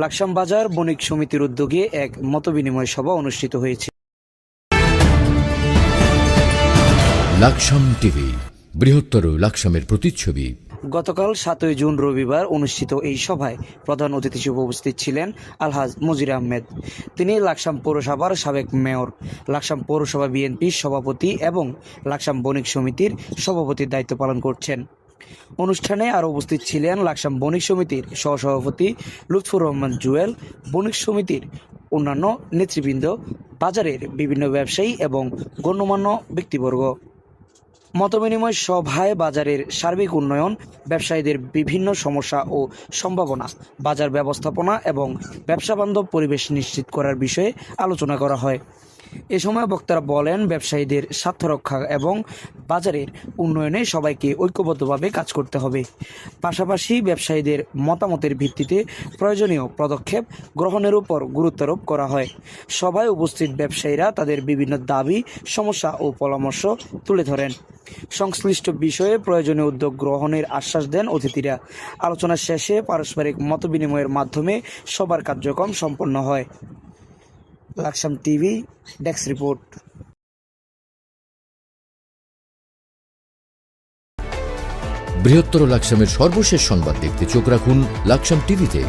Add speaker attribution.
Speaker 1: লাকসাম বাজার বণিক সমিতির উদ্যোগে এক মতবিনিময় সভা অনুষ্ঠিত হয়েছে।
Speaker 2: লাকসাম টিভি, বৃহত্তর লাকসামের প্রতিচ্ছবি।
Speaker 1: গতকাল 7 জুন রবিবার অনুষ্ঠিত এই সভায় প্রধান অতিথি হিসেবে উপস্থিত ছিলেন আলহাজ মজির আহমেদ। তিনি লাকসাম পৌরসভার সাবেক মেয়র, লাকসাম পৌরসভা বিএনপির সভাপতি এবং লাকসাম বণিক সমিতির সভাপতির দায়িত্ব পালন করছেন। অনুষ্ঠানে আরও উপস্থিত ছিলেন লাকসাম বণিক সমিতির সহসভাপতি লুৎফুর রহমান জুয়েল, বণিক সমিতির অন্যান্য নেতৃবৃন্দ, বাজারের বিভিন্ন ব্যবসায়ী এবং গণ্যমান্য ব্যক্তিবর্গ। মতবিনিময় সভায় বাজারের সার্বিক উন্নয়ন, ব্যবসায়ীদের বিভিন্ন সমস্যা ও সম্ভাবনা, বাজার ব্যবস্থাপনা এবং ব্যবসাবান্ধব পরিবেশ নিশ্চিত করার বিষয়ে আলোচনা করা হয়। এ সময় বক্তারা বলেন, ব্যবসায়ীদের স্বার্থ রক্ষা এবং বাজারের উন্নয়নে সবাইকে ঐক্যবদ্ধভাবে কাজ করতে হবে। পাশাপাশি ব্যবসায়ীদের মতামতের ভিত্তিতে প্রয়োজনীয় পদক্ষেপ গ্রহণের উপর গুরুত্বারোপ করা হয়। সভায় উপস্থিত ব্যবসায়ীরা তাদের বিভিন্ন দাবি, সমস্যা ও পরামর্শ তুলে ধরেন। সংশ্লিষ্ট বিষয়ে প্রয়োজনীয় উদ্যোগ গ্রহণের আশ্বাস দেন অতিথিরা। আলোচনা শেষে পারস্পরিক মতবিনিময়ের মাধ্যমে সবার কার্যক্রম সম্পন্ন হয়। Laksam TV desk report.
Speaker 2: বৃহত্তর লাকসামের সর্বশেষ সংবাদ দেখতে চোখ রাখুন লাকসাম টিভিতে।